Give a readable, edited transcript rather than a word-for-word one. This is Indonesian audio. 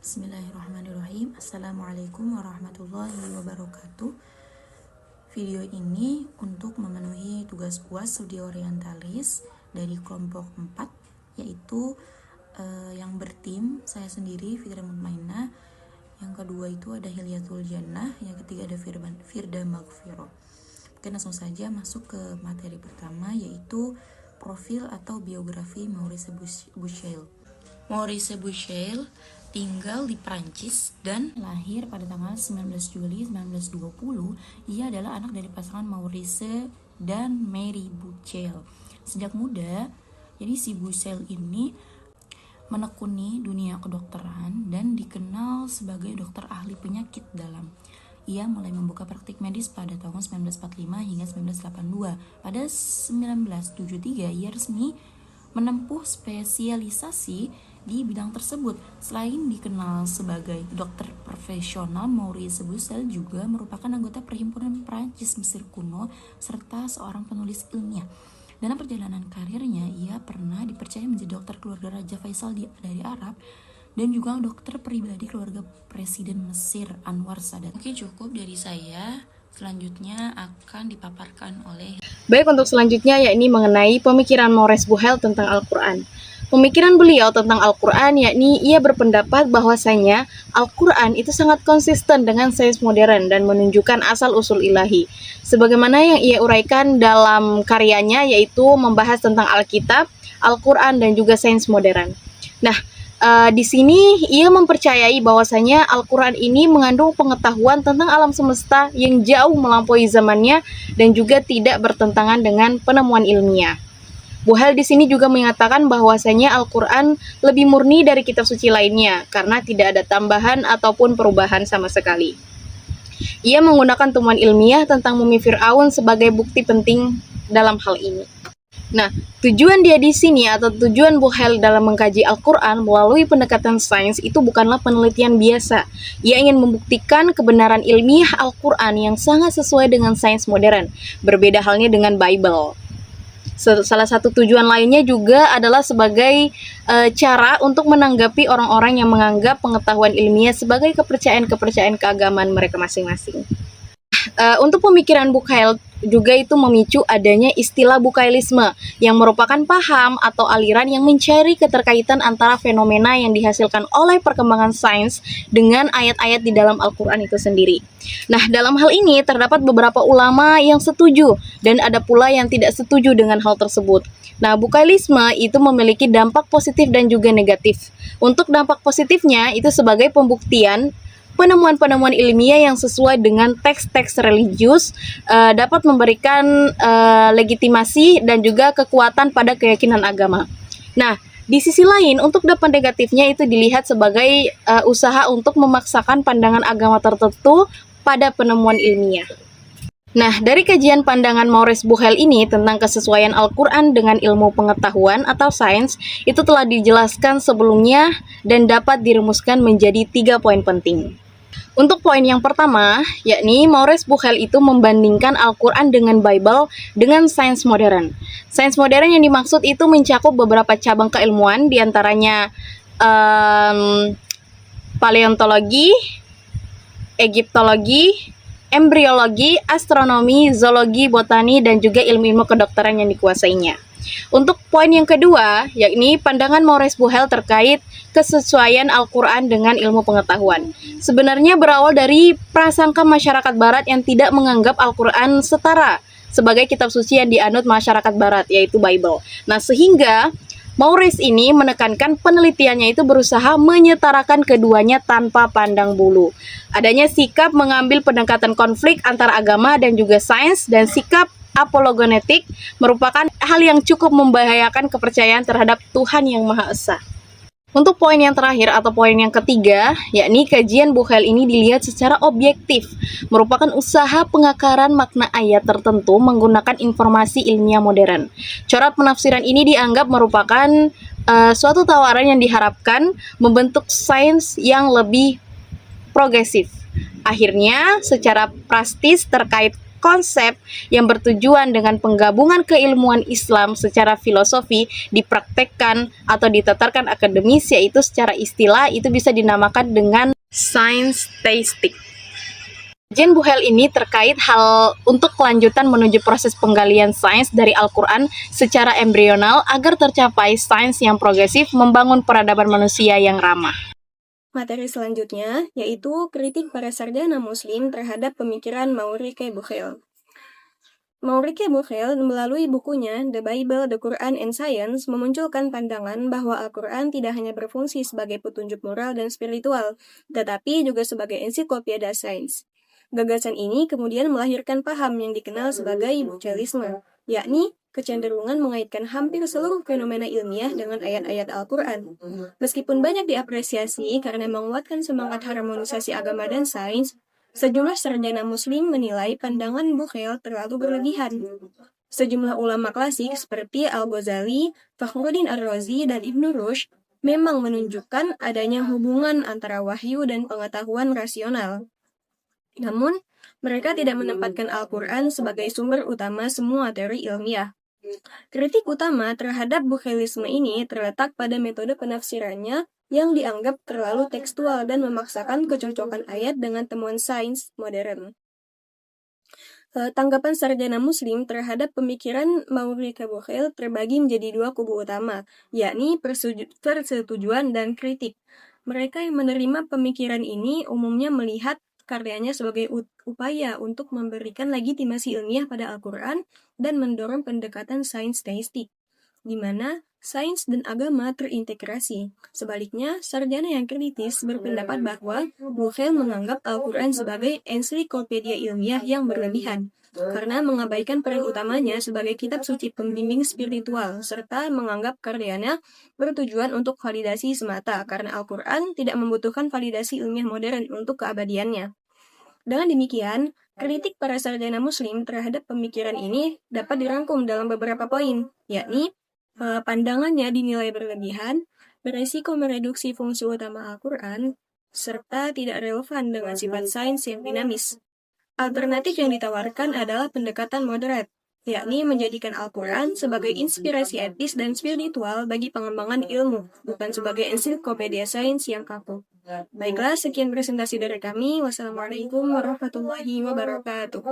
Bismillahirrahmanirrahim. Assalamualaikum warahmatullahi wabarakatuh. Video ini untuk memenuhi tugas UAS Studi Orientalis dari kelompok 4, yaitu yang bertim saya sendiri Fitri Mutmainah, yang kedua itu ada Hilyatul Jannah, yang ketiga ada Firda Maghfirah. Oke, langsung saja masuk ke materi pertama, yaitu profil atau biografi Maurice Bucaille. Maurice Bucaille tinggal di Prancis dan lahir pada tanggal 19 Juli 1920. Ia adalah anak dari pasangan Maurice dan Mary Bucaille. Sejak muda, jadi si Bucaille ini menekuni dunia kedokteran dan dikenal sebagai dokter ahli penyakit dalam. Ia mulai membuka praktik medis pada tahun 1945 hingga 1982. Pada 1973 ia resmi menempuh spesialisasi di bidang tersebut. Selain dikenal sebagai dokter profesional, Maurice Bucaille juga merupakan anggota Perhimpunan Prancis Mesir Kuno serta seorang penulis ilmiah. Dalam perjalanan karirnya, ia pernah dipercaya menjadi dokter keluarga Raja Faisal dari Arab dan juga dokter pribadi keluarga Presiden Mesir Anwar Sadat. Oke, cukup dari saya. Selanjutnya akan dipaparkan oleh Baik, untuk selanjutnya yakni mengenai pemikiran Maurice Bucaille tentang Al-Quran. Pemikiran beliau tentang Al-Quran yakni ia berpendapat bahwasanya Al-Quran itu sangat konsisten dengan sains modern dan menunjukkan asal-usul ilahi. Sebagaimana yang ia uraikan dalam karyanya, yaitu membahas tentang Alkitab, Al-Quran, dan juga sains modern. Nah, di sini ia mempercayai bahwasanya Al-Quran ini mengandung pengetahuan tentang alam semesta yang jauh melampaui zamannya dan juga tidak bertentangan dengan penemuan ilmiah. Bucaille di sini juga mengatakan bahwasanya Al-Quran lebih murni dari kitab suci lainnya karena tidak ada tambahan ataupun perubahan sama sekali. Ia menggunakan temuan ilmiah tentang mumi Fir'aun sebagai bukti penting dalam hal ini. Nah, tujuan dia di sini atau tujuan Bucaille dalam mengkaji Al-Quran melalui pendekatan sains itu bukanlah penelitian biasa. Ia ingin membuktikan kebenaran ilmiah Al-Quran yang sangat sesuai dengan sains modern. Berbeda halnya dengan Bible. Salah satu tujuan lainnya juga adalah sebagai cara untuk menanggapi orang-orang yang menganggap pengetahuan ilmiah sebagai kepercayaan keagamaan mereka masing-masing. Untuk pemikiran Bucaille juga itu memicu adanya istilah Bucaillisme yang merupakan paham atau aliran yang mencari keterkaitan antara fenomena yang dihasilkan oleh perkembangan sains dengan ayat-ayat di dalam Al-Quran itu sendiri. Nah, dalam hal ini terdapat beberapa ulama yang setuju dan ada pula yang tidak setuju dengan hal tersebut. Nah, Bucaillisme itu memiliki dampak positif dan juga negatif. Untuk dampak positifnya itu sebagai pembuktian penemuan-penemuan ilmiah yang sesuai dengan teks-teks religius dapat memberikan legitimasi dan juga kekuatan pada keyakinan agama. Nah, di sisi lain, untuk dampak negatifnya itu dilihat sebagai usaha untuk memaksakan pandangan agama tertentu pada penemuan ilmiah. Nah, dari kajian pandangan Maurice Bucaille ini tentang kesesuaian Al-Quran dengan ilmu pengetahuan atau sains, itu telah dijelaskan sebelumnya dan dapat dirumuskan menjadi 3 poin penting. Untuk poin yang pertama, yakni Maurice Bucaille itu membandingkan Al-Quran dengan Bible dengan sains modern. Sains modern yang dimaksud itu mencakup beberapa cabang keilmuan, diantaranya paleontologi, Egiptologi, embriologi, astronomi, zoologi, botani, dan juga ilmu-ilmu kedokteran yang dikuasainya. Untuk poin yang kedua, yakni pandangan Maurice Bucaille terkait kesesuaian Al-Quran dengan ilmu pengetahuan. Sebenarnya berawal dari prasangka masyarakat barat yang tidak menganggap Al-Quran setara sebagai kitab suci yang dianut masyarakat barat, yaitu Bible. Nah, sehingga Maurice ini menekankan penelitiannya itu berusaha menyetarakan keduanya tanpa pandang bulu. Adanya sikap mengambil pendekatan konflik antara agama dan juga sains, dan sikap apologenetik merupakan hal yang cukup membahayakan kepercayaan terhadap Tuhan yang Maha Esa. Untuk poin yang terakhir atau poin yang ketiga, yakni kajian Bucaille ini dilihat secara objektif, merupakan usaha pengakaran makna ayat tertentu menggunakan informasi ilmiah modern. Corak penafsiran ini dianggap merupakan suatu tawaran yang diharapkan membentuk sains yang lebih progresif. Akhirnya, secara praktis terkait konsep yang bertujuan dengan penggabungan keilmuan Islam secara filosofi dipraktekkan atau ditatarkan akademis, yaitu secara istilah itu bisa dinamakan dengan sains teistik. Kajian Buhel ini terkait hal untuk kelanjutan menuju proses penggalian sains dari Al-Quran secara embrional agar tercapai sains yang progresif membangun peradaban manusia yang ramah. Materi selanjutnya yaitu kritik para sarjana muslim terhadap pemikiran Maurice Buhel. Maurice Buhel melalui bukunya The Bible, The Quran and Science memunculkan pandangan bahwa Al-Quran tidak hanya berfungsi sebagai petunjuk moral dan spiritual, tetapi juga sebagai ensiklopedia sains. Gagasan ini kemudian melahirkan paham yang dikenal sebagai Buchelisme, yakni kecenderungan mengaitkan hampir seluruh fenomena ilmiah dengan ayat-ayat Al-Quran. Meskipun banyak diapresiasi karena menguatkan semangat harmonisasi agama dan sains, sejumlah sarjana muslim menilai pandangan Buhel terlalu berlebihan. Sejumlah ulama klasik seperti Al-Ghazali, Fakhruddin Ar-Razi, dan Ibnu Rushd memang menunjukkan adanya hubungan antara wahyu dan pengetahuan rasional. Namun, mereka tidak menempatkan Al-Quran sebagai sumber utama semua teori ilmiah. Kritik utama terhadap Buchelisme ini terletak pada metode penafsirannya yang dianggap terlalu tekstual dan memaksakan kecocokan ayat dengan temuan sains modern. Tanggapan sarjana muslim terhadap pemikiran Maurice Buhel terbagi menjadi dua kubu utama, yakni persetujuan dan kritik. Mereka yang menerima pemikiran ini umumnya melihat karyanya sebagai upaya untuk memberikan legitimasi ilmiah pada Al-Quran dan mendorong pendekatan sains teistik, di mana sains dan agama terintegrasi. Sebaliknya, sarjana yang kritis berpendapat bahwa Buhel menganggap Al-Quran sebagai ensiklopedia ilmiah yang berlebihan, karena mengabaikan peran utamanya sebagai kitab suci pembimbing spiritual, serta menganggap karyanya bertujuan untuk validasi semata, karena Al-Quran tidak membutuhkan validasi ilmiah modern untuk keabadiannya. Dengan demikian, kritik para sarjana muslim terhadap pemikiran ini dapat dirangkum dalam beberapa poin, yakni pandangannya dinilai berlebihan, beresiko mereduksi fungsi utama Al-Quran, serta tidak relevan dengan sifat sains yang dinamis. Alternatif yang ditawarkan adalah pendekatan moderat, yakni menjadikan Al-Quran sebagai inspirasi etis dan spiritual bagi pengembangan ilmu, bukan sebagai ensiklopedia sains yang kaku. Baiklah, sekian presentasi dari kami. Wassalamualaikum warahmatullahi wabarakatuh.